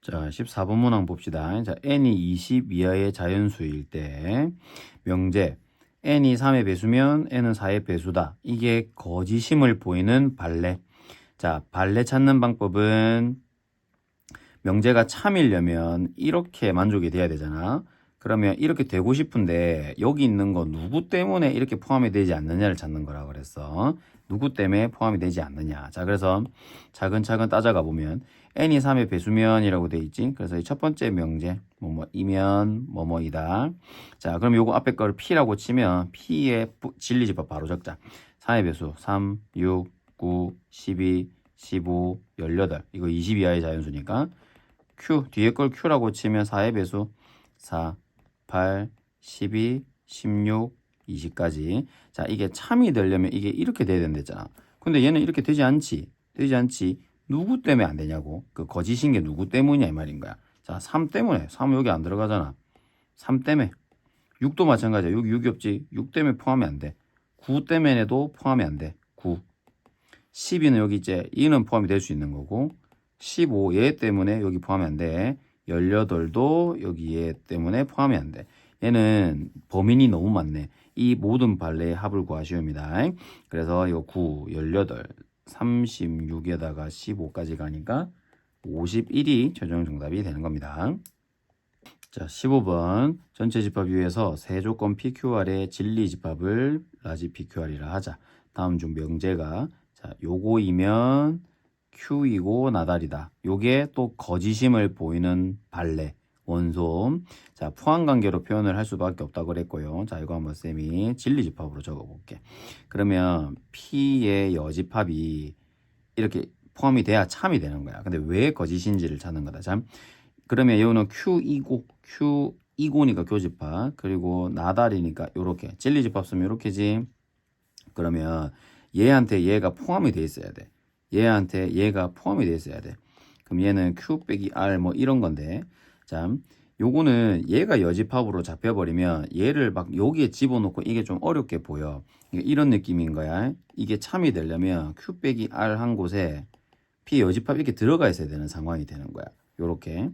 자, 14번 문항 봅시다. 자, n이 20 이하의 자연수일 때 명제 n이 3의 배수면 n은 4의 배수다. 이게 거짓임을 보이는 발레. 자, 발레 찾는 방법은 명제가 참이려면 이렇게 만족이 돼야 되잖아. 그러면 이렇게 되고 싶은데 여기 있는 거 누구 때문에 이렇게 포함이 되지 않느냐를 찾는 거라 그랬어. 누구 때문에 포함이 되지 않느냐. 자, 그래서 차근차근 따져가 보면 n이 3의 배수면이라고 돼 있지. 그래서 이 첫 번째 명제 뭐뭐이면 뭐뭐이다. 자, 그럼 요거 앞에 거를 p라고 치면 p의 진리집합 바로 적자. 3의 배수 3, 6, 9, 12, 15, 18. 이거 20 이하의 자연수니까 q 뒤에 걸 q라고 치면 4의 배수 4, 8, 12, 16, 20까지. 자, 이게 참이 되려면 이게 이렇게 돼야 된댔잖아. 근데 얘는 이렇게 되지 않지. 되지 않지. 누구 때문에 안 되냐고. 그 거짓인 게 누구 때문이냐 이 말인 거야. 자, 3 때문에. 3 여기 안 들어가잖아. 3 때문에. 6도 마찬가지야. 여기 6이 없지. 6 때문에 포함이 안 돼. 9 때문에도 포함이 안 돼. 9. 12는 여기 이제 2는 포함이 될 수 있는 거고 15 얘 때문에 여기 포함이 안 돼. 18도 여기 얘 때문에 포함이 안 돼. 얘는 범인이 너무 많네. 이 모든 발레의 합을 구하시옵니다. 그래서 이거 9, 18, 36에다가 15까지 가니까 51이 최종 정답이 되는 겁니다. 자, 15번 전체 집합 위에서 세조건 PQR의 진리 집합을 라지 PQR이라 하자. 다음 중 명제가 자, 요거이면 Q이고 나달이다. 요게 또 거짓임을 보이는 발레, 원소. 자, 포함관계로 표현을 할 수밖에 없다고 그랬고요. 자, 이거 한번 쌤이 진리집합으로 적어볼게. 그러면 P의 여집합이 이렇게 포함이 돼야 참이 되는 거야. 근데 왜 거짓인지를 찾는 거다. 참. 그러면 이거는 Q이고니까 교집합. 그리고 나달이니까 요렇게. 진리집합 쓰면 요렇게지. 그러면 얘한테 얘가 포함이 돼 있어야 돼. 얘한테 얘가 포함이 돼 있어야 돼. 그럼 얘는 Q 빼기 R 뭐 이런 건데. 자, 요거는 얘가 여집합으로 잡혀버리면 얘를 막 여기에 집어넣고 이게 좀 어렵게 보여. 이런 느낌인 거야. 이게 참이 되려면 Q 빼기 R 한 곳에 P 여집합 이렇게 들어가 있어야 되는 상황이 되는 거야. 요렇게.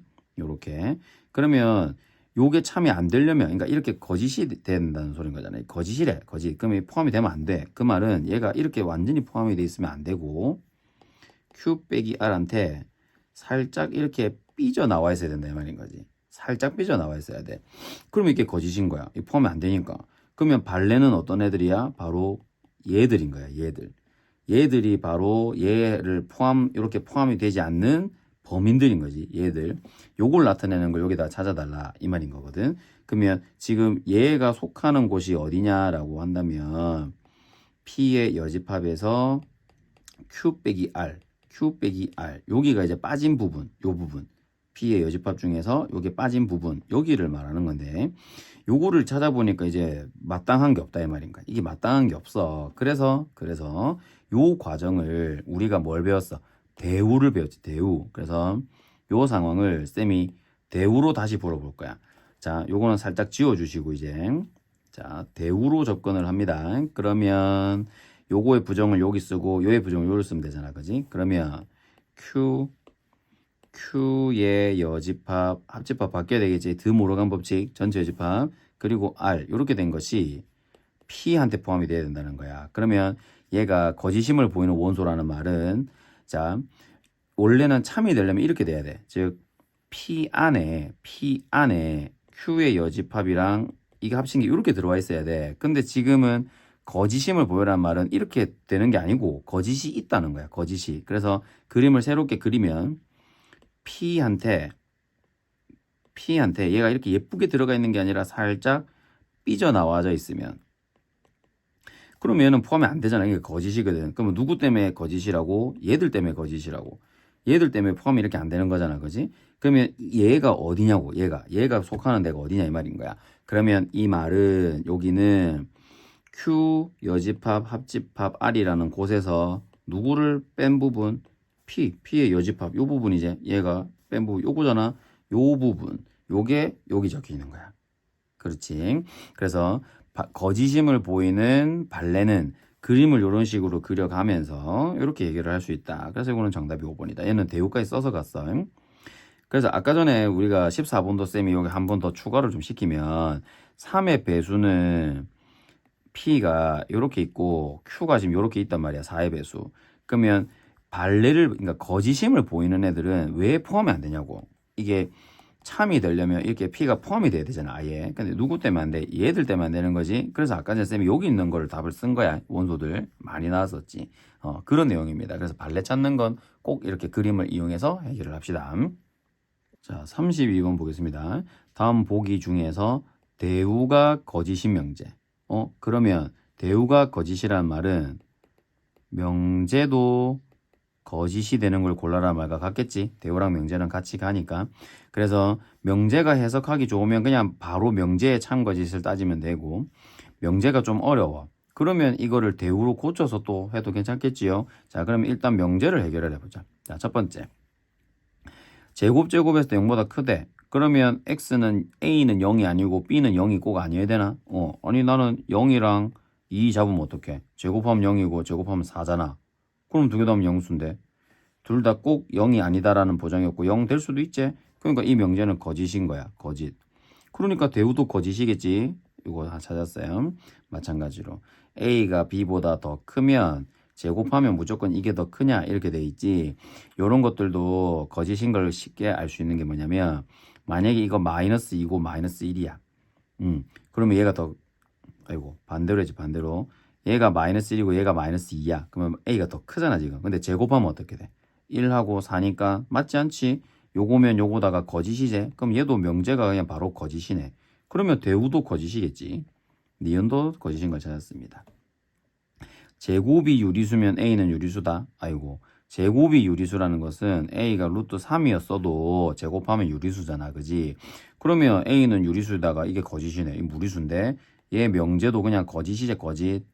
그러면 요게 참이 안 되려면, 그러니까 이렇게 거짓이 된다는 소린 거잖아요. 거짓이래, 거짓. 그러면 포함이 되면 안 돼. 그 말은 얘가 이렇게 완전히 포함이 돼 있으면 안 되고, Q 빼기 R한테 살짝 이렇게 삐져 나와 있어야 된다, 이 말인 거지. 살짝 삐져 나와 있어야 돼. 그러면 이게 거짓인 거야. 포함이 안 되니까. 그러면 발레는 어떤 애들이야? 바로 얘들인 거야, 얘들. 얘들이 바로 얘를 이렇게 포함이 되지 않는 범인들인 거지, 얘들. 요걸 나타내는 걸 여기다 찾아달라, 이 말인 거거든. 그러면 지금 얘가 속하는 곳이 어디냐라고 한다면, P의 여집합에서 Q 빼기 R, 여기가 이제 빠진 부분, 요 부분. P의 여집합 중에서 요게 빠진 부분, 여기를 말하는 건데, 요거를 찾아보니까 이제 마땅한 게 없다, 이 말인 거야. 이게 마땅한 게 없어. 그래서 요 과정을 우리가 뭘 배웠어? 대우를 배웠지, 대우. 그래서 요 상황을 쌤이 대우로 다시 풀어볼 거야. 자, 요거는 살짝 지워주시고 이제 자, 대우로 접근을 합니다. 그러면 요거의 부정을 여기 쓰고 요의 부정을 요를 쓰면 되잖아, 그지? 그러면 Q의 여집합, 합집합 바뀌어야 되겠지. 드모르간 법칙, 전체 여집합, 그리고 R 이렇게 된 것이 P한테 포함이 돼야 된다는 거야. 그러면 얘가 거짓임을 보이는 원소라는 말은 자, 원래는 참이 되려면 이렇게 돼야 돼. 즉 P 안에 Q의 여집합이랑 이게 합친 게 이렇게 들어와 있어야 돼. 근데 지금은 거짓임을 보여라는 말은 이렇게 되는 게 아니고 거짓이 있다는 거야. 거짓이. 그래서 그림을 새롭게 그리면 P한테 얘가 이렇게 예쁘게 들어가 있는 게 아니라 살짝 삐져나와져 있으면 그러면 얘는 포함이 안 되잖아. 이게 거짓이거든. 그러면 누구 때문에 거짓이라고? 얘들 때문에 거짓이라고. 얘들 때문에 포함이 이렇게 안 되는 거잖아. 그지? 그러면 얘가 어디냐고. 얘가 속하는 데가 어디냐 이 말인 거야. 그러면 이 말은 여기는 Q 여집합 합집합 R이라는 곳에서 누구를 뺀 부분? P의 여집합 요 부분 이제 얘가 뺀 부분 요거잖아. 요 부분 요게 여기 적혀 있는 거야. 그렇지. 그래서 거짓임을 보이는 발레는 그림을 이런 식으로 그려가면서 이렇게 얘기를 할 수 있다. 그래서 이거는 정답이 5번이다. 얘는 대우까지 써서 갔어. 그래서 아까 전에 우리가 14번도 쌤이 여기 한 번 더 추가를 좀 시키면 3의 배수는 P가 이렇게 있고 Q가 지금 이렇게 있단 말이야. 4의 배수. 그러면 발레를 그러니까 거짓임을 보이는 애들은 왜 포함이 안 되냐고. 이게 참이 되려면 이렇게 P가 포함이 돼야 되잖아. 아예. 근데 누구 때문에 안 돼? 얘들 때문에 안 되는 거지. 그래서 아까 전에 쌤이 여기 있는 거를 답을 쓴 거야. 원소들 많이 나왔었지. 그런 내용입니다. 그래서 발레 찾는 건 꼭 이렇게 그림을 이용해서 해결을 합시다. 자, 32번 보겠습니다. 다음 보기 중에서 대우가 거짓인 명제. 그러면 대우가 거짓이란 말은 명제도 거짓이 되는 걸 골라라 말과 같겠지. 대우랑 명제는 같이 가니까. 그래서 명제가 해석하기 좋으면 그냥 바로 명제의 참거짓을 따지면 되고, 명제가 좀 어려워. 그러면 이거를 대우로 고쳐서 또 해도 괜찮겠지요. 자, 그럼 일단 명제를 해결을 해보자. 자, 첫 번째. 제곱에서 0보다 크대. 그러면 A는 0이 아니고 B는 0이 꼭 아니어야 되나? 아니 나는 0이랑 2 잡으면 어떡해? 제곱하면 0이고 제곱하면 4잖아. 그럼 두 개 다 하면 영수인데. 둘 다 꼭 0이 아니다라는 보장이 없고 0 될 수도 있지. 그러니까 이 명제는 거짓인 거야. 거짓. 그러니까 대우도 거짓이겠지. 이거 다 찾았어요. 마찬가지로 A가 B보다 더 크면 제곱하면 무조건 이게 더 크냐 이렇게 돼 있지. 이런 것들도 거짓인 걸 쉽게 알 수 있는 게 뭐냐면 만약에 이거 마이너스 2고 마이너스 1이야. 그러면 얘가 더 아이고 반대로 해지 반대로. 얘가 마이너스 1이고 얘가 마이너스 2야. 그러면 A가 더 크잖아 지금. 근데 제곱하면 어떻게 돼? 1하고 4니까 맞지 않지? 요거면 요거다가 거짓이지? 그럼 얘도 명제가 그냥 바로 거짓이네. 그러면 대우도 거짓이겠지. 니은도 거짓인 걸 찾았습니다. 제곱이 유리수면 A는 유리수다. 아이고. 제곱이 유리수라는 것은 A가 루트 3이었어도 제곱하면 유리수잖아. 그지? 그러면 A는 유리수에다가 이게 거짓이네. 이 무리수인데 얘 명제도 그냥 거짓이지 거짓.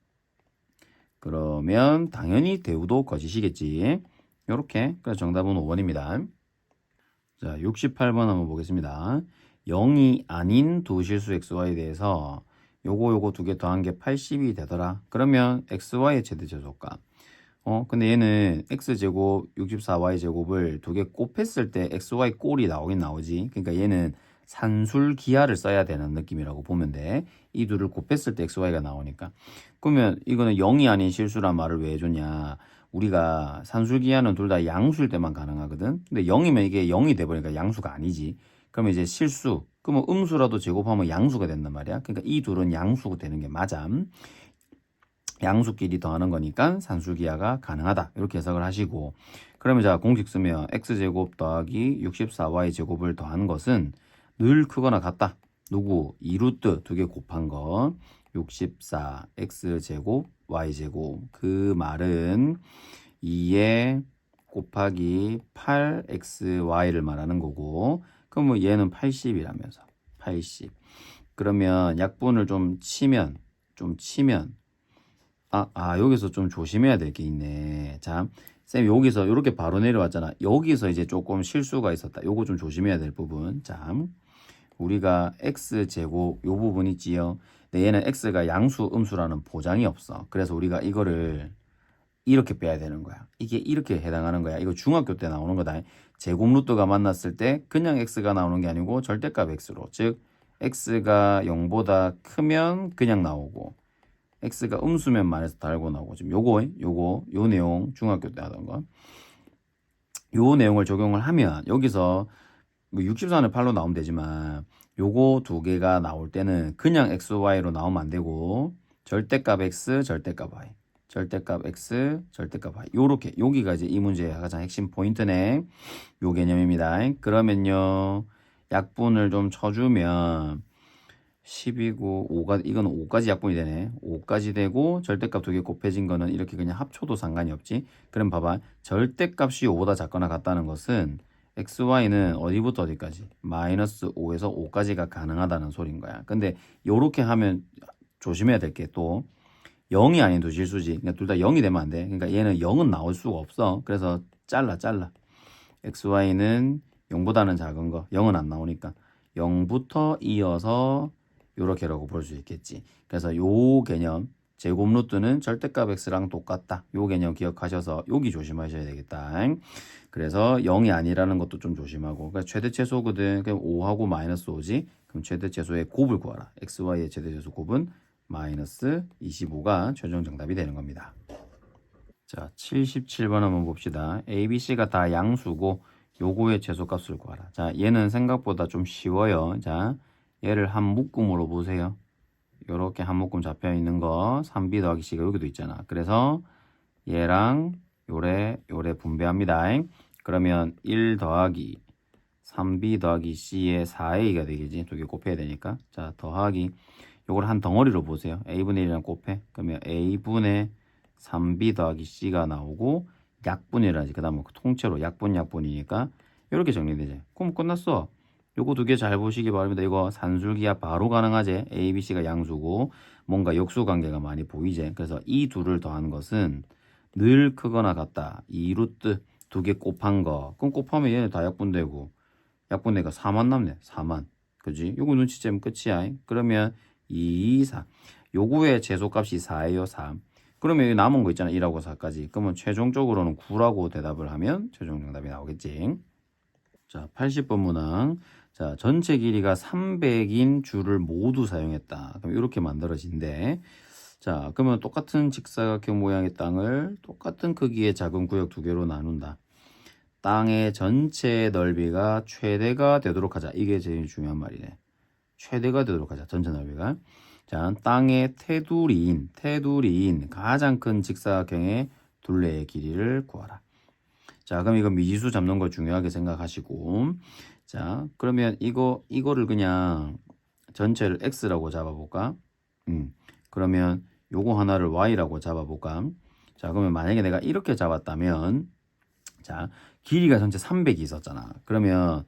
그러면 당연히 대우도 거짓이겠지. 요렇게. 그래서 정답은 5번입니다. 자, 68번 한번 보겠습니다. 0이 아닌 두 실수 xy에 대해서 요거 두 개 더한 게 80이 되더라. 그러면 xy의 최대 제곱값. 근데 얘는 x제곱 64y제곱을 두 개 곱했을 때 xy 꼴이 나오긴 나오지. 그러니까 얘는 산술기하를 써야 되는 느낌이라고 보면 돼. 이 둘을 곱했을 때 xy가 나오니까. 그러면 이거는 0이 아닌 실수란 말을 왜 해줬냐. 우리가 산술기하는 둘 다 양수일 때만 가능하거든. 근데 0이면 이게 0이 돼버리니까 양수가 아니지. 그러면 이제 실수. 그러면 음수라도 제곱하면 양수가 된단 말이야. 그러니까 이 둘은 양수가 되는 게 맞아. 양수끼리 더하는 거니까 산술기하가 가능하다. 이렇게 해석을 하시고. 그러면 자, 공식 쓰면 x제곱 더하기 64y제곱을 더한 것은 늘 크거나 같다. 누구? 2루트 두 개 곱한 거. 64 x제곱 y제곱. 그 말은 2에 곱하기 8xy를 말하는 거고. 그럼 뭐 얘는 80이라면서. 80. 그러면 약분을 좀 치면 여기서 좀 조심해야 될 게 있네. 자, 쌤 여기서 이렇게 바로 내려왔잖아. 여기서 이제 조금 실수가 있었다. 요거 좀 조심해야 될 부분. 자, 우리가 x제곱 요 부분 있지요. 근데 얘는 x가 양수 음수라는 보장이 없어. 그래서 우리가 이거를 이렇게 빼야 되는 거야. 이게 이렇게 해당하는 거야. 이거 중학교 때 나오는 거다. 제곱 루트가 만났을 때 그냥 x가 나오는 게 아니고 절대값 x로. 즉 x가 0보다 크면 그냥 나오고 x가 음수면 만에서 달고 나오고 지금 요 내용 중학교 때 하던 거. 요 내용을 적용을 하면 여기서 뭐 64는 8로 나오면 되지만 요거 두 개가 나올 때는 그냥 xy로 나오면 안 되고 절대값 x, 절대값 y. 절대값 x, 절대값 y. 요렇게 여기가 이제 이 문제의 가장 핵심 포인트네. 요 개념입니다. 그러면요. 약분을 좀 쳐주면 10이고 5가 이건 5까지 약분이 되네. 5까지 되고 절대값 두 개 곱해진 거는 이렇게 그냥 합쳐도 상관이 없지. 그럼 봐봐. 절대값이 5보다 작거나 같다는 것은 xy는 어디부터 어디까지? 마이너스 5에서 5까지가 가능하다는 소린 거야. 근데 요렇게 하면 조심해야 될 게 또 0이 아닌 두 실수지. 그러니까 둘 다 0이 되면 안 돼. 그러니까 얘는 0은 나올 수가 없어. 그래서 잘라. xy는 0보다는 작은 거. 0은 안 나오니까 0부터 이어서 요렇게라고 볼 수 있겠지. 그래서 요 개념, 제곱 루트는 절대값 x랑 똑같다. 요 개념 기억하셔서 여기 조심하셔야 되겠다. 그래서 0이 아니라는 것도 좀 조심하고. 그러니까 최대 최소거든. 그럼 5하고 마이너스 5지. 그럼 최대 최소의 곱을 구하라. xy의 최대 최소 곱은 마이너스 25가 최종 정답이 되는 겁니다. 자, 77번 한번 봅시다. A, B, C가 다 양수고 요거의 최소값을 구하라. 자, 얘는 생각보다 좀 쉬워요. 자, 얘를 한 묶음으로 보세요. 요렇게 한 묶음 잡혀 있는 거 3B 더하기 C가 여기도 있잖아. 그래서 얘랑 요래 분배합니다. 그러면 1 더하기 3B 더하기 C의 4A가 되겠지. 두 개 곱해야 되니까. 자, 더하기 요걸 한 덩어리로 보세요. A분의 1이랑 곱해. 그러면 A분의 3B 더하기 C가 나오고 약분이라지. 그 다음에 통째로 약분이니까 이렇게 정리되지. 그럼 끝났어. 요거 두 개 잘 보시기 바랍니다. 이거 산술기하 바로 가능하지. A, B, C가 양수고 뭔가 역수 관계가 많이 보이지. 그래서 이 둘을 더한 것은 늘 크거나 같다. 2루트 두 개 곱한 거. 그럼 곱하면 얘네 다 약분되고 약분되니까 4만 남네. 4만. 그지? 요거 눈치채면 끝이야. 그러면 2, 4. 요거의 최소값이 4예요. 4. 그러면 여기 남은 거 있잖아. 1하고 4까지. 그러면 최종적으로는 9라고 대답을 하면 최종 정답이 나오겠지. 자, 80번 문항. 자, 전체 길이가 300인 줄을 모두 사용했다. 그럼 이렇게 만들어진대. 자, 그러면 똑같은 직사각형 모양의 땅을 똑같은 크기의 작은 구역 두 개로 나눈다. 땅의 전체 넓이가 최대가 되도록 하자. 이게 제일 중요한 말이네. 최대가 되도록 하자. 전체 넓이가. 자, 땅의 테두리인 가장 큰 직사각형의 둘레의 길이를 구하라. 자, 그럼 이거 미지수 잡는 거 중요하게 생각하시고. 자, 그러면 이거를 그냥 전체를 x라고 잡아볼까? 그러면 요거 하나를 y라고 잡아볼까? 자, 그러면 만약에 내가 이렇게 잡았다면, 자, 길이가 전체 300이 있었잖아. 그러면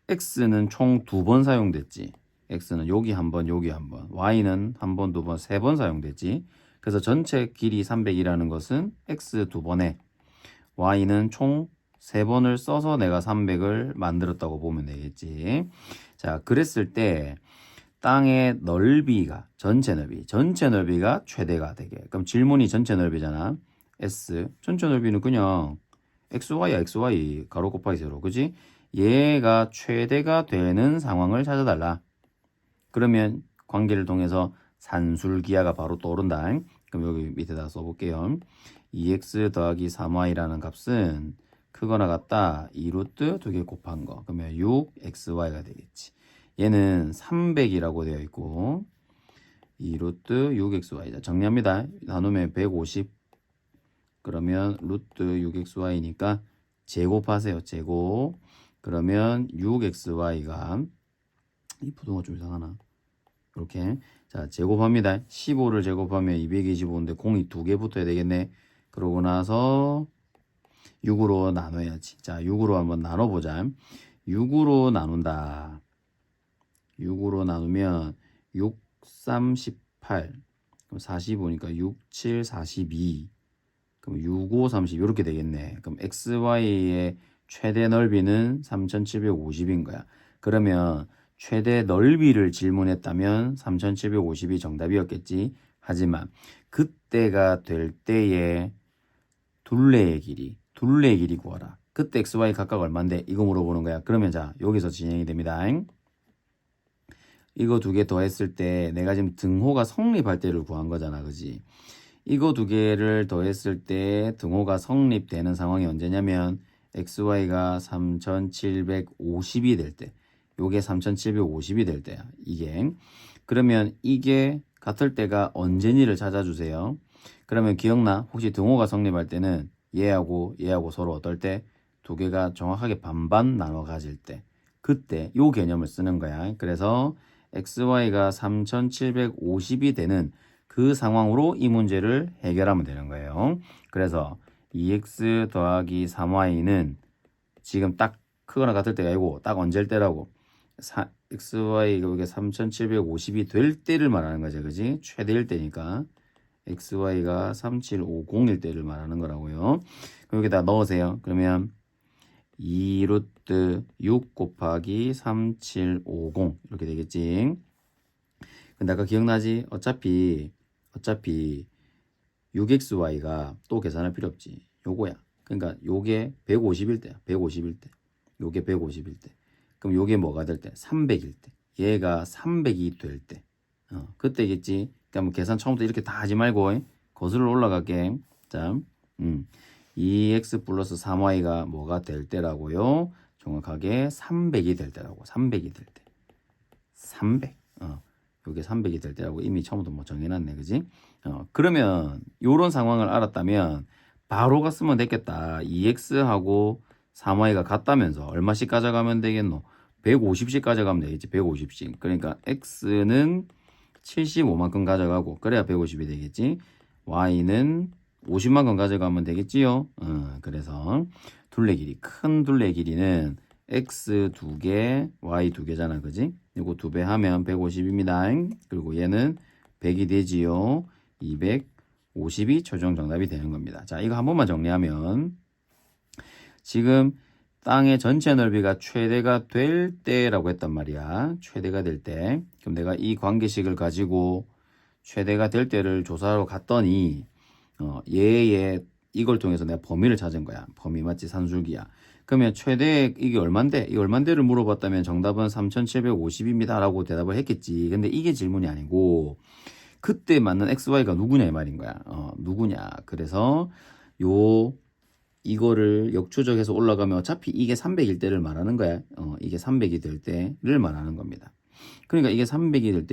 x는 총 2번 사용됐지. x는 여기 한 번, 여기 한 번. y는 한 번, 두 번, 세 번 사용됐지. 그래서 전체 길이 300이라는 것은 x 2번에 y는 총 3번을 써서 내가 300을 만들었다고 보면 되겠지. 자, 그랬을 때 땅의 넓이가 전체 넓이가 최대가 되게. 그럼 질문이 전체 넓이잖아. S. 전체 넓이는 그냥 XY 가로 곱하기 세로. 그지? 얘가 최대가 되는 상황을 찾아달라. 그러면 관계를 통해서 산술기하가 바로 떠오른다. 그럼 여기 밑에다 써볼게요. 2x 더하기 3y라는 값은 크거나 같다. 2루트 두 개 곱한 거. 그러면 6xy가 되겠지. 얘는 300이라고 되어 있고 2루트 6xy다. 정리합니다. 나누면 150. 그러면 루트 6xy니까 제곱하세요. 제곱. 그러면 6xy가 이 부동가 좀 이상하나? 이렇게. 자, 제곱합니다. 15를 제곱하면 225인데 공이 두 개 붙어야 되겠네. 그러고 나서 6으로 나눠야지. 자, 6으로 한번 나눠보자. 6으로 나눈다. 6으로 나누면 6, 38. 그럼 45니까 6, 7, 42. 그럼 6, 5, 30 이렇게 되겠네. 그럼 XY의 최대 넓이는 3750인 거야. 그러면 최대 넓이를 질문했다면 3750이 정답이었겠지. 하지만 그때가 될 때의 둘레의 길이 구하라. 그때 XY 각각 얼마인데 이거 물어보는 거야. 그러면 자, 여기서 진행이 됩니다. 이거 두 개 더했을 때 내가 지금 등호가 성립할 때를 구한 거잖아. 그지? 이거 두 개를 더했을 때 등호가 성립되는 상황이 언제냐면 XY가 3750이 될 때, 요게 3750이 될 때야. 이게. 그러면 이게 같을 때가 언제니를 찾아주세요. 그러면 기억나? 혹시 등호가 성립할 때는 얘하고 서로 어떨 때? 두 개가 정확하게 반반 나눠 가질 때. 그때 요 개념을 쓰는 거야. 그래서 XY가 3750이 되는 그 상황으로 이 문제를 해결하면 되는 거예요. 그래서 2x 더하기 3y는 지금 딱 크거나 같을 때가 아니고 딱 언제일 때라고. XY가 이게 3750이 될 때를 말하는 거죠. 그지? 최대일 때니까. XY가 3750일 때를 말하는 거라고요. 그럼 여기다 넣으세요. 그러면 2루트 6 곱하기 3750 이렇게 되겠지. 근데 아까 기억나지? 어차피 6xy가 또 계산할 필요 없지. 요거야. 그러니까 요게 150일 때야. 150일 때. 요게 150일 때. 그럼 요게 뭐가 될 때? 300일 때. 얘가 300이 될 때. 그때겠지. 그러니까 뭐 계산 처음부터 이렇게 다 하지 말고 거슬러 올라갈게. 자, 2x 플러스 3y가 뭐가 될 때라고요? 정확하게 300이 될 때라고. 300이 될 때. 300. 요게 300이 될 때라고 이미 처음부터 뭐 정해놨네. 그지? 그러면 요런 상황을 알았다면 바로 갔으면 됐겠다. 2x하고 3y가 같다면서 얼마씩 가져가면 되겠노? 150씩 가져가면 되겠지. 150씩. 그러니까 x는 75만큼 가져가고 그래야 150이 되겠지. y는 50만큼 가져가면 되겠지요. 그래서 둘레 길이, 큰 둘레 길이는 x 2개, y 2개잖아. 그지? 이거 2배 하면 150입니다. 그리고 얘는 100이 되지요. 250이 최종 정답이 되는 겁니다. 자, 이거 한 번만 정리하면 지금 땅의 전체 넓이가 최대가 될 때라고 했단 말이야. 최대가 될 때. 그럼 내가 이 관계식을 가지고 최대가 될 때를 조사하러 갔더니 얘의 이걸 통해서 내가 범위를 찾은 거야. 범위 맞지? 산술기야. 그러면 최대 이게 얼만데? 이 얼만데를 물어봤다면 정답은 3750입니다 라고 대답을 했겠지. 근데 이게 질문이 아니고 그때 맞는 XY가 누구냐 이 말인 거야. 누구냐. 그래서 이거를 역추적해서 올라가면 어차피 이게 300일 때를 말하는 거야. 이게 300이 될 때를 말하는 겁니다. 그러니까 이게 300이 될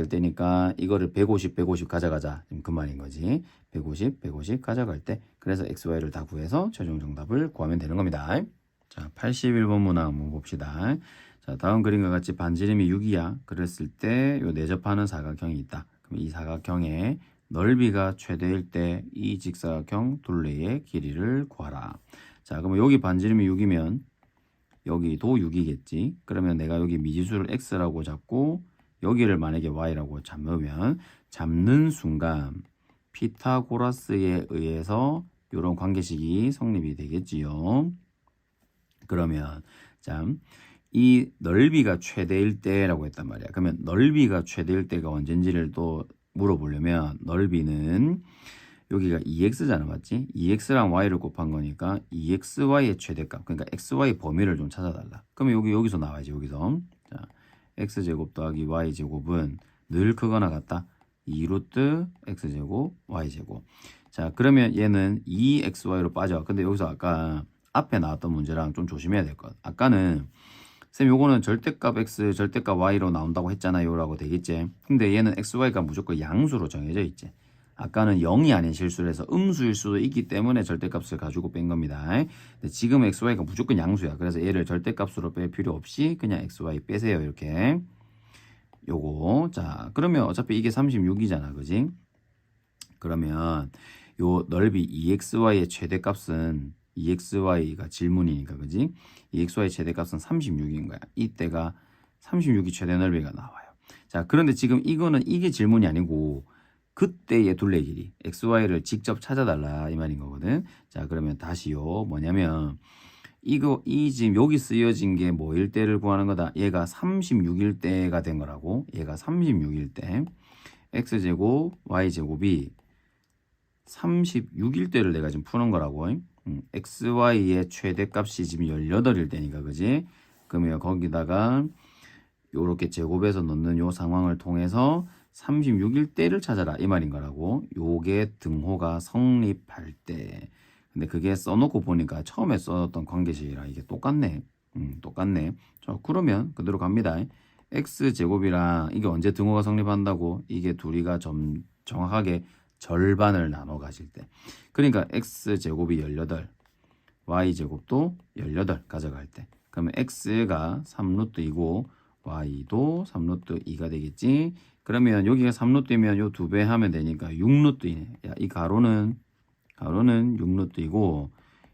때니까 이거를 150 가져가자. 그 말인 거지. 150 가져갈 때. 그래서 XY를 다 구해서 최종 정답을 구하면 되는 겁니다. 자, 81번 문항 한번 봅시다. 자, 다음 그림과 같이 반지름이 6이야. 그랬을 때 요 내접하는 사각형이 있다. 그럼 이 사각형의 넓이가 최대일 때 이 직사각형 둘레의 길이를 구하라. 자, 그러면 여기 반지름이 6이면 여기도 6이겠지. 그러면 내가 여기 미지수를 x라고 잡고 여기를 만약에 y라고 잡는 순간 피타고라스에 의해서 이런 관계식이 성립이 되겠지요. 그러면 이 넓이가 최대일 때라고 했단 말이야. 그러면 넓이가 최대일 때가 언젠지를 또 물어보려면 넓이는 여기가 2x잖아, 맞지? 2x랑 y를 곱한 거니까 2xy의 최대값, 그러니까 xy 범위를 좀 찾아달라. 그러면 여기서 나와야지, 여기서. 자, x제곱 더하기 y제곱은 늘 크거나 같다. 2루트 x제곱 y제곱. 자, 그러면 얘는 2xy로 빠져. 근데 여기서 아까 앞에 나왔던 문제랑 좀 조심해야 될 것. 아까는 쌤 요거는 절대값 x, 절대값 y로 나온다고 했잖아요 라고 되겠지. 근데 얘는 xy가 무조건 양수로 정해져 있지. 아까는 0이 아닌 실수를 해서 음수일 수도 있기 때문에 절대값을 가지고 뺀 겁니다. 근데 지금 xy가 무조건 양수야. 그래서 얘를 절대값으로 뺄 필요 없이 그냥 xy 빼세요. 이렇게. 요거. 자, 그러면 어차피 이게 36이잖아. 그지? 그러면 요 넓이 2xy의 최대값은 2xy가 질문이니까, 그지? 2xy 최대값은 36인 거야. 이때가 36이 최대 넓이가 나와요. 자, 그런데 지금 이게 질문이 아니고 그때의 둘레 길이 xy를 직접 찾아달라 이 말인 거거든. 자, 그러면 다시요. 뭐냐면 지금 여기 쓰여진 게 뭐일 때를 구하는 거다. 얘가 36일 때가 된 거라고. 얘가 36일 때 x제곱 y제곱이 36일 때를 내가 지금 푸는 거라고. xy의 최대값이 지금 18일 때니까, 그지? 그러면 거기다가 요렇게 제곱해서 넣는 요 상황을 통해서 36일 때를 찾아라 이 말인 거라고. 요게 등호가 성립할 때. 근데 그게 써놓고 보니까 처음에 써놨던 관계식이랑 이게 똑같네. 똑같네. 자, 그러면 그대로 갑니다. x제곱이랑 이게 언제 등호가 성립한다고? 이게 둘이가 정확하게 절반을 나눠 가질 때. 그러니까 x제곱이 18, y제곱도 18 가져갈 때. 그러면 x가 3루트이고 y도 3루트 2가 되겠지. 그러면 여기가 3루트이면 요 2배 하면 되니까 6루트이네. 야, 이 가로는 6루트이고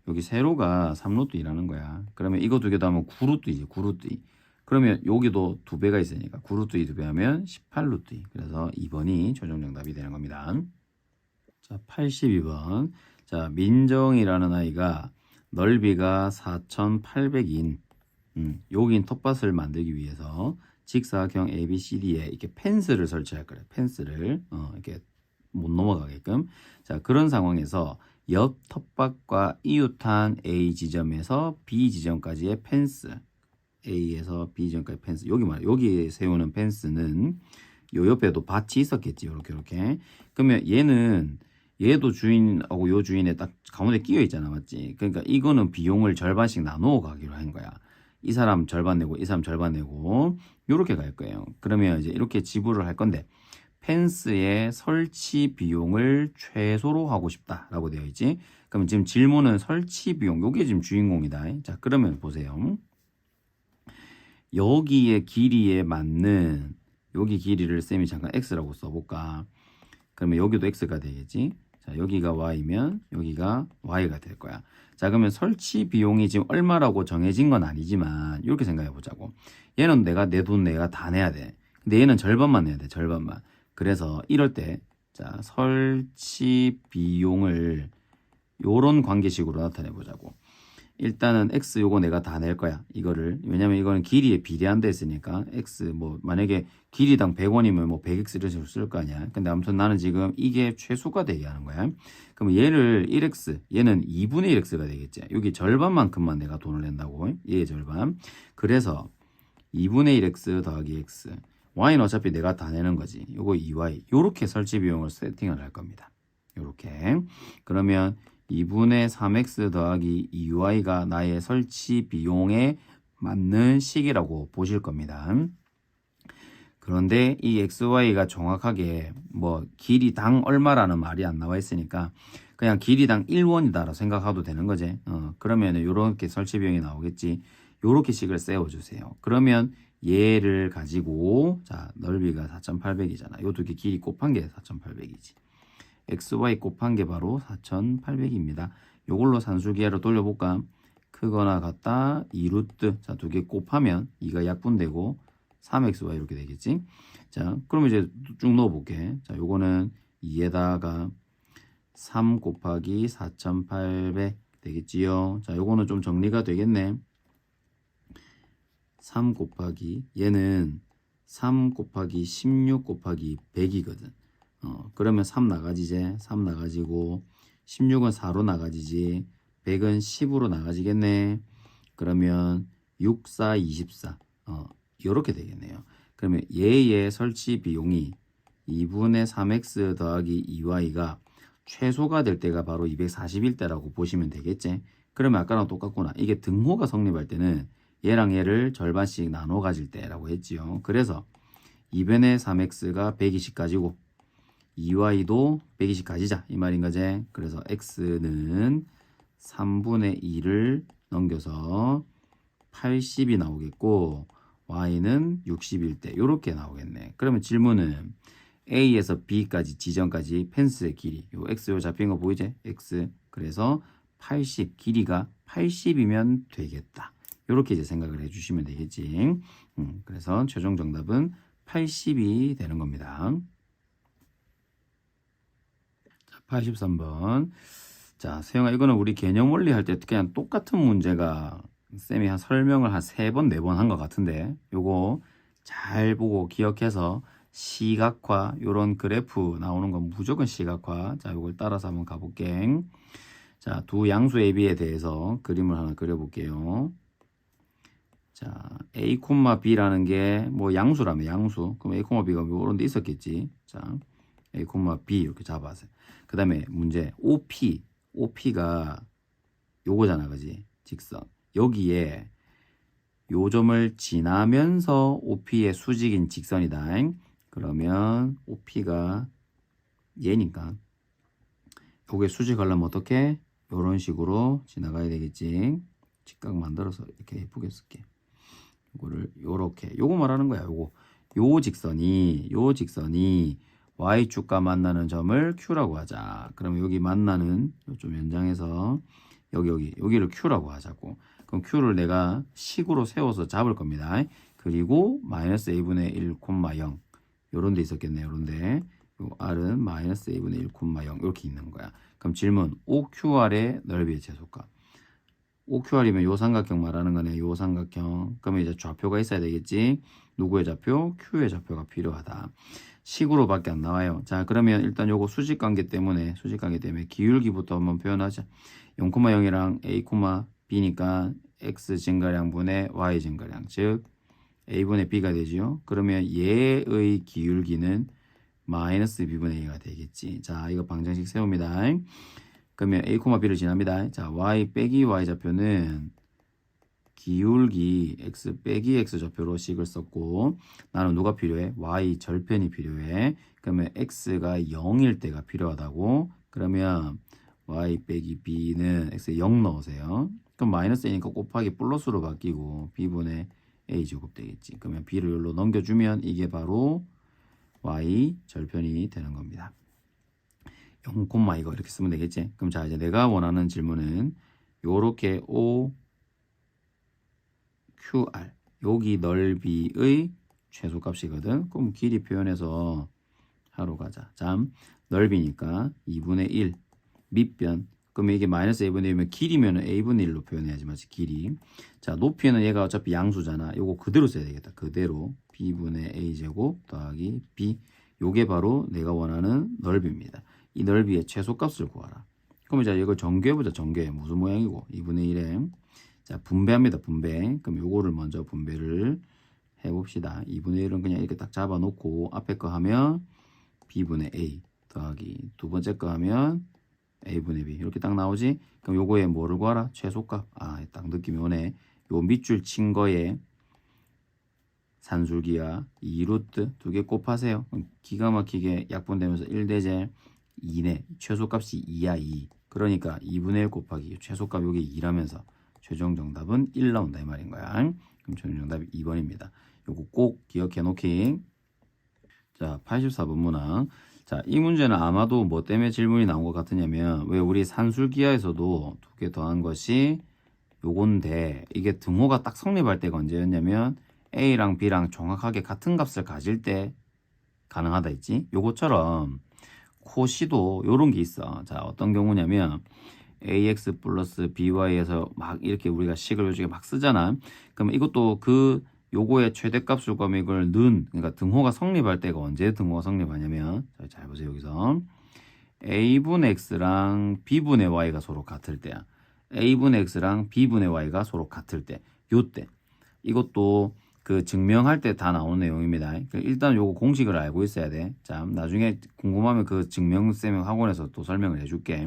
여기 세로가 3루트이라는 거야. 그러면 이거 두 개 더하면 9루트이지. 9루트이. 그러면 여기도 2배가 있으니까 9루트이 2배 하면 18루트이. 그래서 2번이 최종 정답이 되는 겁니다. 자, 82번. 자, 민정이라는 아이가 넓이가 4800인 여긴 텃밭을 만들기 위해서 직사각형 ABCD에 이렇게 펜스를 설치할 거래. 펜스를 이렇게 못 넘어가게끔. 자, 그런 상황에서 옆 텃밭과 이웃한 A 지점에서 B 지점까지의 펜스, A에서 B 지점까지 펜스, 여기 세우는 펜스는 요 옆에도 밭이 있었겠지. 요렇게. 그러면 얘도 주인하고 요 주인에 딱 가운데 끼어 있잖아. 맞지? 그러니까 이거는 비용을 절반씩 나누어 가기로 한 거야. 이 사람 절반 내고 이 사람 절반 내고 요렇게 갈 거예요. 그러면 이제 이렇게 지불을 할 건데 펜스의 설치 비용을 최소로 하고 싶다라고 되어 있지. 그럼 지금 질문은 설치 비용, 요게 지금 주인공이다. 자, 그러면 보세요. 여기의 길이에 맞는 여기 길이를 쌤이 잠깐 x라고 써볼까. 그러면 여기도 x가 되겠지. 자, 여기가 y면 여기가 y가 될 거야. 자, 그러면 설치 비용이 지금 얼마라고 정해진 건 아니지만 이렇게 생각해 보자고. 얘는 내 돈 내가 다 내야 돼. 근데 얘는 절반만 내야 돼. 절반만. 그래서 이럴 때 자, 설치 비용을 요런 관계식으로 나타내 보자고. 일단은 x 요거 내가 다 낼 거야. 이거를. 왜냐면 이거는 길이에 비례한다 했으니까 x 뭐 만약에 길이당 100원이면 뭐 100x를 쓸 거 아니야. 근데 아무튼 나는 지금 이게 최소가 되게 하는 거야. 그럼 얘를 1x, 얘는 2분의 1x가 되겠지. 여기 절반만큼만 내가 돈을 낸다고. 얘의 절반. 그래서 2분의 1x 더하기 x. y는 어차피 내가 다 내는 거지. 요거 2y. 요렇게 설치 비용을 세팅을 할 겁니다. 요렇게. 그러면 2분의 3x 더하기 2y가 나의 설치 비용에 맞는 식이라고 보실 겁니다. 그런데 이 xy가 정확하게 뭐 길이당 얼마라는 말이 안 나와 있으니까 그냥 길이당 1원이다라고 생각해도 되는 거지. 그러면 이렇게 설치 비용이 나오겠지. 요렇게 식을 세워주세요. 그러면 얘를 가지고 자 넓이가 4,800이잖아. 요 두 개 길이 곱한 게 4,800이지. xy 곱한 게 바로 4,800입니다. 요걸로 산수기하로 돌려볼까? 크거나 같다 2루트. 자, 두 개 곱하면 2가 약분되고 3xy 이렇게 되겠지. 자, 그럼 이제 쭉 넣어볼게. 자, 요거는 2에다가 3 곱하기 4,800 되겠지요. 자, 요거는 좀 정리가 되겠네. 3 곱하기 얘는 3 곱하기 16 곱하기 100이거든. 그러면 3 나가지지. 3 나가지고 16은 4로 나가지지. 100은 10으로 나가지겠네. 그러면 6, 4, 24. 이렇게 되겠네요. 그러면 얘의 설치 비용이 2분의 3x 더하기 2y가 최소가 될 때가 바로 241대라고 보시면 되겠지. 그러면 아까랑 똑같구나. 이게 등호가 성립할 때는 얘랑 얘를 절반씩 나눠 가질 때라고 했지요. 그래서 2분의 3x가 120 가지고 2y도 120 가지자 이 말인 거지. 그래서 x는 3분의 2를 넘겨서 80이 나오겠고 y는 61대 이렇게 나오겠네. 그러면 질문은 A에서 B까지 지점까지 펜스의 길이 요 x 요 잡힌 거 보이지? x 그래서 80 길이가 80이면 되겠다. 이렇게 이제 생각을 해주시면 되겠지. 그래서 최종 정답은 80이 되는 겁니다. 83번. 자, 세영아, 이거는 우리 개념 원리 할 때 그냥 똑같은 문제가 쌤이 한 설명을 한 3번, 4번 한 것 같은데, 요거 잘 보고 기억해서 시각화, 요런 그래프 나오는 건 무조건 시각화. 자, 요걸 따라서 한번 가볼게. 자, 두 양수 AB에 대해서 그림을 하나 그려볼게요. 자, A, B라는 게 뭐 양수라면 양수. 그럼 A, B가 요런 데 있었겠지. 자, A, B 이렇게 잡아서. 그 다음에 문제 OP가 요거잖아, 그지? 직선. 여기에 요 점을 지나면서 OP의 수직인 직선이다. 그러면 OP가 얘니까 요게 수직하려면 어떻게? 요런 식으로 지나가야 되겠지. 직각 만들어서 이렇게 예쁘게 쓸게. 요거를 요렇게 요거 말하는 거야. 요 직선이 y축과 만나는 점을 q라고 하자. 그럼 여기 만나는 좀 연장해서 여기를 q라고 하자고. 그럼 q를 내가 식으로 세워서 잡을 겁니다. 그리고 마이너스 a분의 1, 0 요런 데 있었겠네. 요런데 요 r은 마이너스 a분의 1, 0 이렇게 있는 거야. 그럼 질문 OQR의 넓이의 최소값. OQR이면 요 삼각형 말하는 거네. 요 삼각형. 그러면 이제 좌표가 있어야 되겠지. 누구의 좌표? Q의 좌표가 필요하다. 식으로밖에 안 나와요. 자, 그러면 일단 요거 수직관계 때문에 기울기부터 한번 표현하자. 0,0이랑 a, b니까 x 증가량분의 y 증가량, 즉 a분의 b가 되지요. 그러면 얘의 기울기는 마이너스 b분의 a가 되겠지. 자, 이거 방정식 세웁니다. 그러면 a, b를 지납니다. 자, y 빼기 y 좌표는 기울기 x 빼기 x 좌표로 식을 썼고, 나는 누가 필요해? y 절편이 필요해. 그러면 x가 0일 때가 필요하다고. 그러면 y 빼기 b는 x에 0 넣으세요. 그럼 마이너스 a니까 곱하기 플러스로 바뀌고 b분의 a 제곱 되겠지. 그러면 b를 여기로 넘겨주면 이게 바로 y 절편이 되는 겁니다. 0, 이거 이렇게 쓰면 되겠지. 그럼 자, 이제 내가 원하는 질문은 요렇게 O, QR 여기 넓이의 최소값이거든. 그럼 길이 표현해서 하러 가자. 자, 넓이니까 2분의 1 밑변. 그러면 이게 마이너스 a분의 1이면 길이면 a분의 1로 표현해야지, 맞지? 길이. 자, 높이는 얘가 어차피 양수잖아. 요거 그대로 써야 되겠다. 그대로 b분의 a제곱 더하기 b. 요게 바로 내가 원하는 넓이입니다. 이 넓이의 최소값을 구하라. 그럼 이제 이걸 전개해보자. 전개. 무슨 모양이고? 2분의 1에. 자, 분배합니다. 분배. 그럼 요거를 먼저 분배를 해봅시다. 2분의 1은 그냥 이렇게 딱 잡아놓고 앞에 거 하면 b분의 a 더하기 두 번째 거 하면 a분의 b 이렇게 딱 나오지? 그럼 요거에 뭐를 구하라? 최소값. 아, 딱 느낌이 오네. 요 밑줄 친 거에 산술기와 2루트 두 개 곱하세요. 그럼 기가 막히게 약분되면서 1대제 2네. 최소값이 2야, 2. 그러니까 2분의 1 곱하기 최소값 요게 2라면서 최종 정답은 1 나온다 이 말인 거야. 그럼 최종 정답이 2번입니다. 요거 꼭 기억해 놓기. 자, 84번 문항. 자, 이 문제는 아마도 뭐 때문에 질문이 나온 것 같으냐면, 왜 우리 산술기하에서도 두 개 더한 것이 요건데, 이게 등호가 딱 성립할 때가 언제였냐면 A랑 B랑 정확하게 같은 값을 가질 때 가능하다 했지. 요거처럼 코시도 요런 게 있어. 자, 어떤 경우냐면 ax 플러스 by에서 막 이렇게 우리가 식을 요즘에 막 쓰잖아. 그러면 이것도 그 요거의 최대값을 구하면 이걸 그러니까 등호가 성립할 때가 언제 등호가 성립하냐면, 잘 보세요. 여기서 a분의 x랑 b분의 y가 서로 같을 때야. a분의 x랑 b분의 y가 서로 같을 때, 요때. 이것도 그 증명할 때 다 나오는 내용입니다. 일단 요거 공식을 알고 있어야 돼. 자, 나중에 궁금하면 그 증명쌤 학원에서 또 설명을 해줄게.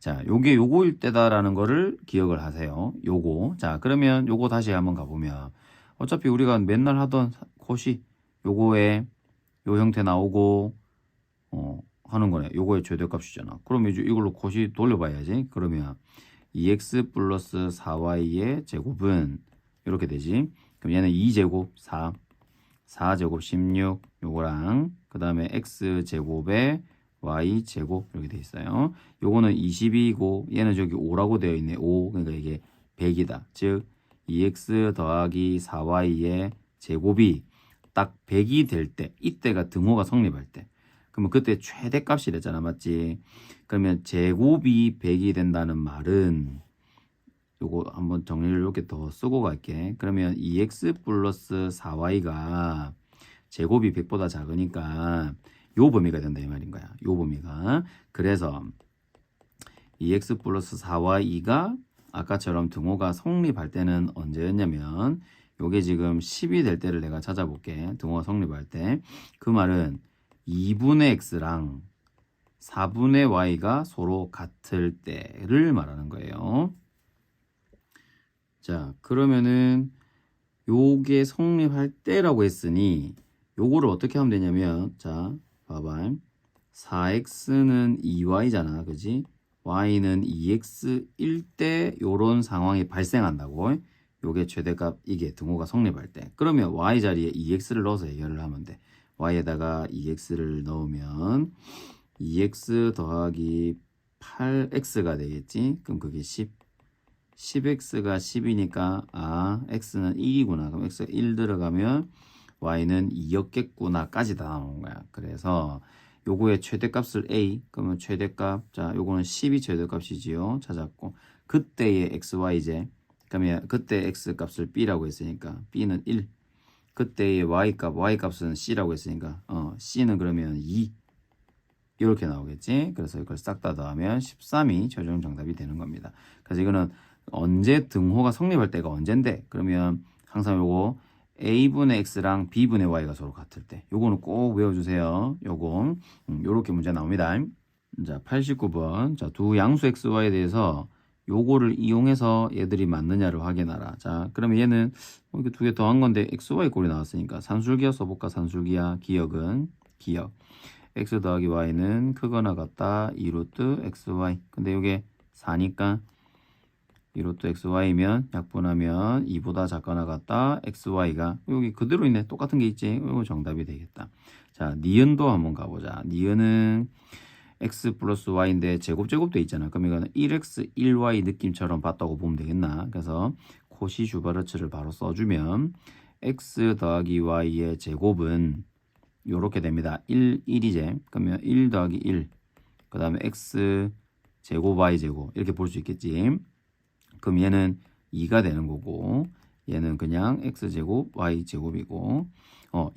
자, 요게 요거일 때다라는 거를 기억을 하세요. 요거. 자, 그러면 요거 다시 한번 가보면 어차피 우리가 맨날 하던 컷이 요거에 요 형태 나오고 하는 거네. 요거의 최대값이잖아. 그럼 이제 이걸로 컷이 돌려봐야지. 그러면 2x 플러스 4y의 제곱은 이렇게 되지. 그럼 얘는 2제곱 4, 4제곱 16 요거랑 그 다음에 x제곱에 y제곱 이렇게 돼 있어요. 요거는 22고 얘는 저기 5라고 되어 있네. 5. 그러니까 이게 100이다. 즉 2x 더하기 4y의 제곱이 딱 100이 될 때, 이때가 등호가 성립할 때. 그러면 그때 최대값이 됐잖아. 맞지? 그러면 제곱이 100이 된다는 말은 요거 한번 정리를 이렇게 더 쓰고 갈게. 그러면 2x 플러스 4y가 제곱이 100보다 작으니까 요 범위가 된다 이 말인 거야. 요 범위가. 그래서 2x 플러스 4y가 아까처럼 등호가 성립할 때는 언제였냐면 요게 지금 10이 될 때를 내가 찾아볼게. 등호가 성립할 때. 그 말은 2분의 x랑 4분의 y가 서로 같을 때를 말하는 거예요. 자, 그러면은 요게 성립할 때라고 했으니 요거를 어떻게 하면 되냐면, 자, 봐봐. 4x는 2y잖아. 그지? y는 2x일 때 요런 상황이 발생한다고. 요게 최대값, 이게 등호가 성립할 때. 그러면 y 자리에 2x를 넣어서 해결을 하면 돼. y에다가 2x를 넣으면 2x 더하기 8x가 되겠지? 그럼 그게 10x가 10이니까 x는 1이구나. 그럼 x가 1 들어가면 y는 2였겠구나 까지 다 나오는 거야. 그래서 요거의 최대값을 a, 그러면 최대값, 자, 요거는 10이 최대값이지요. 찾았고, 그때의 xy제, 그러면 그때 x 값을 b라고 했으니까 b는 1. 그때의 y값은 c라고 했으니까 c는 그러면 2 이렇게 나오겠지. 그래서 이걸 싹 다 더하면 13이 최종 정답이 되는 겁니다. 그래서 이거는 언제 등호가 성립할 때가 언젠데, 그러면 항상 요거 a분의 x랑 b분의 y가 서로 같을 때 요거는 꼭 외워주세요. 요거 요렇게 문제 나옵니다. 자, 89번. 자, 두 양수 x, y에 대해서 요거를 이용해서 얘들이 맞느냐를 확인하라. 자, 그러면 얘는 이렇게 두 개 더한 건데 x, y 꼴이 나왔으니까 산술기하 써볼까? 산술기하. 기억은 기억. x 더하기 y는 크거나 같다 2루트 xy. 근데 이게 4니까 2루트 xy면 약분하면 2보다 작거나 같다 xy가 여기 그대로 있네. 똑같은 게 있지. 이거 정답이 되겠다. 자, 니은도 한번 가보자. 니은은 x 플러스 y인데 제곱돼 있잖아. 그럼 이거는 1x 1y 느낌처럼 봤다고 보면 되겠나. 그래서 코시 슈바르츠를 바로 써주면 x 더하기 y의 제곱은 요렇게 됩니다. 1, 1이제. 그러면 1 더하기 1. 그 다음에 x 제곱 y 제곱 이렇게 볼 수 있겠지. 그럼 얘는 2가 되는 거고 얘는 그냥 x 제곱 y 제곱이고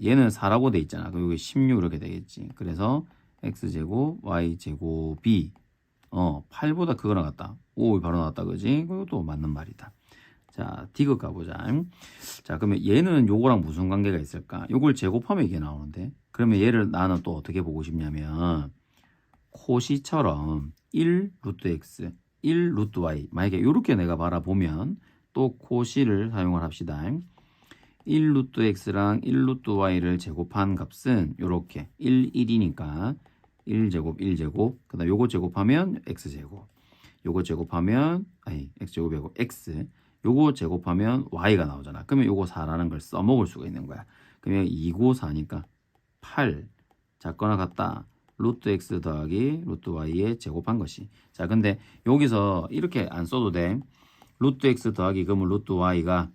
얘는 4라고 돼 있잖아. 그럼 여기 16 이렇게 되겠지. 그래서 x 제곱 y 제곱이 8보다 크거나 같다. 5 바로 나왔다. 그지? 그것도 맞는 말이다. 자, 디귿 가보자. 자, 그러면 얘는 요거랑 무슨 관계가 있을까? 요걸 제곱하면 이게 나오는데, 그러면 얘를 나는 또 어떻게 보고 싶냐면 코시처럼 1 루트 x 1 루트 y, 만약에 이렇게 내가 바라보면 또 코시를 사용을 합시다. 1 루트 x랑 1 루트 y를 제곱한 값은 요렇게 1, 1이니까 1제곱 1제곱, 그 다음 요거 제곱하면 x제곱, 요거 제곱하면 x제곱이고 x, 요거 제곱하면 y가 나오잖아. 그러면 요거 4라는 걸 써먹을 수가 있는 거야. 그러면 2고 4니까 8 작거나 같다 루트 x 더하기 루트 y에 제곱한 것이. 자, 근데 여기서 이렇게 안 써도 돼. 루트 x 더하기 그러면 루트 y가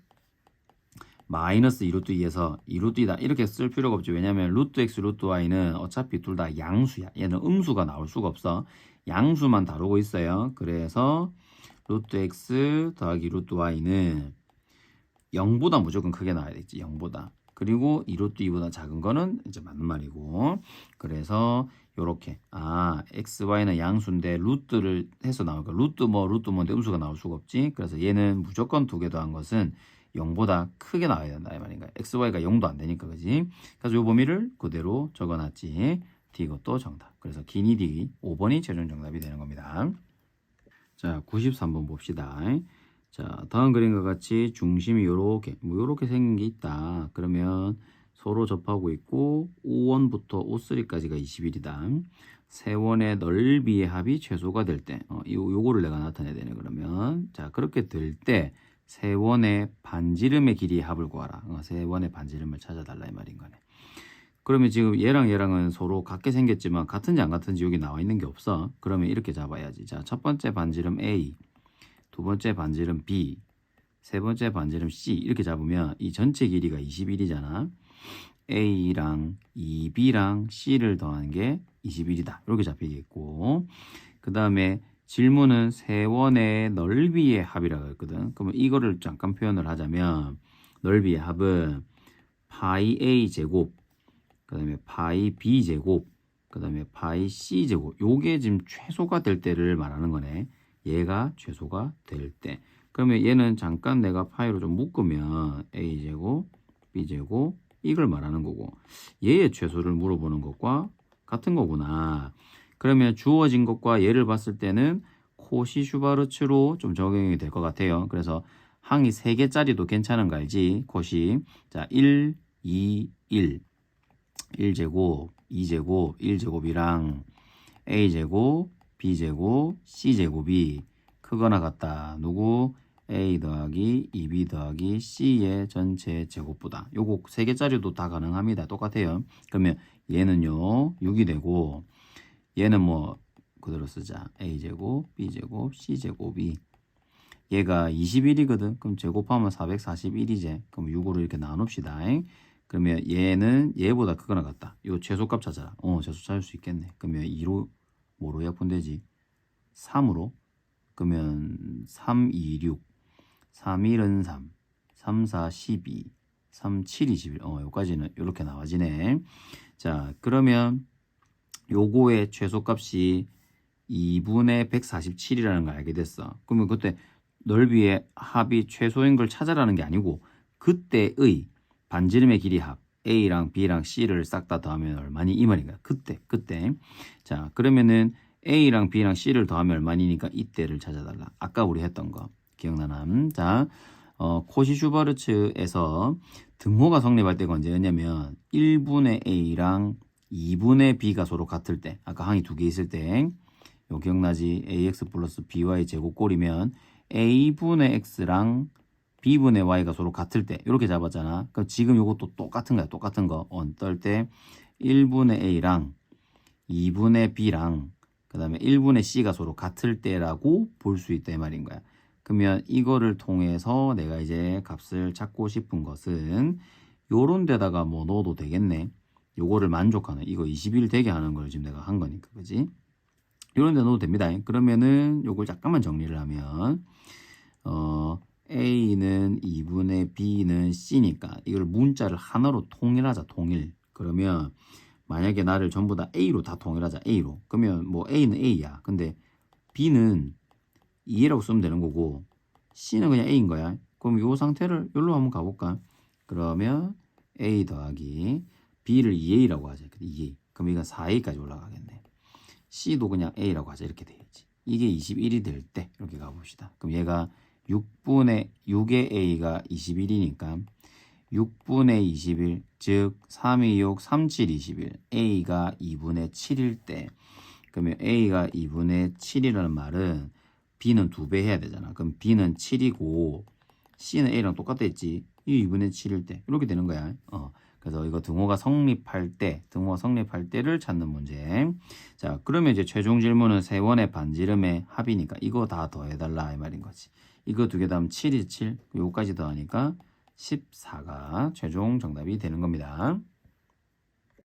마이너스 2루트 2에서 2루트 2다 이렇게 쓸 필요가 없지. 왜냐면 루트 x 루트 y는 어차피 둘 다 양수야. 얘는 음수가 나올 수가 없어. 양수만 다루고 있어요. 그래서 루트 x 더하기 루트 y는 0보다 무조건 크게 나와야 되겠지. 0보다. 그리고 2루트 2보다 작은 거는 이제 맞는 말이고. 그래서 요렇게 x, y는 양수인데 루트를 해서 나올까. 루트 뭐인데 음수가 나올 수가 없지. 그래서 얘는 무조건 두 개 더한 것은 0보다 크게 나와야 된다 이 말인가. x, y가 0도 안 되니까 그지. 그래서 요 범위를 그대로 적어놨지. 이것도 정답. 그래서 기니 D 5번이 최종 정답이 되는 겁니다. 자, 93번 봅시다. 자, 다음 그림과 같이 중심이 요렇게 생긴 게 있다. 그러면 서로 접하고 있고 5원부터 5,3까지가 21이다. 세 원의 넓이의 합이 최소가 될 때 요거를 내가 나타내야 되네. 그러면 자, 그렇게 될 때 세 원의 반지름의 길이의 합을 구하라. 세 원의 반지름을 찾아달라 이 말인 거네. 그러면 지금 얘랑 얘랑은 서로 같게 생겼지만 같은지 안 같은지 여기 나와 있는 게 없어. 그러면 이렇게 잡아야지. 자, 첫 번째 반지름 A, 두 번째 반지름 B, 세 번째 반지름 C 이렇게 잡으면 이 전체 길이가 21이잖아. A랑 2B랑 C를 더한 게 21이다. 이렇게 잡히겠고, 그 다음에 질문은 세 원의 넓이의 합이라고 했거든. 그러면 이거를 잠깐 표현을 하자면 넓이의 합은 파이 A 제곱, 그 다음에 파이 B 제곱, 그 다음에 파이 C 제곱. 요게 지금 최소가 될 때를 말하는 거네. 얘가 최소가 될 때. 그러면 얘는 잠깐 내가 파이로 좀 묶으면 A 제곱, B 제곱 이걸 말하는 거고, 얘의 최소를 물어보는 것과 같은 거구나. 그러면 주어진 것과 얘를 봤을 때는 코시 슈바르츠로 좀 적용이 될 것 같아요. 그래서 항이 3개짜리도 괜찮은 거 알지? 코시. 자, 1, 2, 1. 1제곱, 2제곱, 1제곱이랑 A제곱, B제곱, C제곱이 크거나 같다. 누구? A 더하기 2B 더하기 C의 전체 제곱보다. 요거 3개짜리도 다 가능합니다. 똑같아요. 그러면 얘는요 6이 되고, 얘는 뭐 그대로 쓰자. A제곱, B제곱, C제곱이 얘가 21이거든. 그럼 제곱하면 441이제. 그럼 6으로 이렇게 나눕시다. 그러면 얘는 얘보다 크거나 같다. 요 최소값 찾아라. 최소 찾을 수 있겠네. 그러면 2로 뭐로 약분되지? 3으로. 그러면 3, 2, 6. 3, 1은 3. 3, 4, 12. 3, 7, 21. 요까지는 이렇게 나와지네. 자, 그러면 요거의 최소값이 2분의 147이라는 걸 알게 됐어. 그러면 그때 넓이의 합이 최소인 걸 찾아라는 게 아니고 그때의 반지름의 길이 합 A랑 B랑 C를 싹 다 더하면 얼마니 이 말인 거야. 그때. 자, 그러면은 A랑 B랑 C를 더하면 얼마니니까 이때를 찾아달라. 아까 우리 했던 거 기억나나? 자, 코시-슈바르츠에서 등호가 성립할 때가 언제였냐면 1분의 A랑 2분의 B가 서로 같을 때, 아까 항이 두 개 있을 때, 요 기억나지? AX 플러스 BY 제곱꼴이면 A분의 X랑 B분의 Y가 서로 같을 때 이렇게 잡았잖아. 그럼 지금 요것도 똑같은 거야. 똑같은 거. 떨 때 1분의 A랑 2분의 B랑 그 다음에 1분의 C가 서로 같을 때라고 볼 수 있다 이 말인 거야. 그러면 이거를 통해서 내가 이제 값을 찾고 싶은 것은 요런 데다가 뭐 넣어도 되겠네. 요거를 만족하는 이거 21 되게 하는 걸 지금 내가 한 거니까 그지? 요런 데 넣어도 됩니다. 그러면은 요걸 잠깐만 정리를 하면 A는 2분의 B는 C니까 이걸 문자를 하나로 통일하자. 통일. 그러면 만약에 나를 전부 다 A로 다 통일하자. A로. 그러면 뭐 A는 A야. 근데 B는 2라고 쓰면 되는 거고 C는 그냥 A인 거야. 그럼 요 상태를 여기로 한번 가볼까? 그러면 A 더하기 B를 2A라고 하자. 2A. 그럼 이건 4A까지 올라가겠네. C도 그냥 A라고 하자. 이렇게 되겠지. 이게 21이 될 때 이렇게 가봅시다. 그럼 얘가 6의 A가 21이니까 6분의 21, 즉 3, 2, 6, 3, 7, 21 A가 2분의 7일 때 그러면 A가 2분의 7이라는 말은 B는 2배 해야 되잖아. 그럼 B는 7이고 C는 A랑 똑같았지. 이 2분의 7일 때 이렇게 되는 거야. 그래서 이거 등호가 성립할 때를 찾는 문제. 자, 그러면 이제 최종 질문은 세원의 반지름의 합이니까 이거 다 더해달라 이 말인 거지. 이거 두 개 더하면 7이 7, 요거까지 더하니까 14가 최종 정답이 되는 겁니다.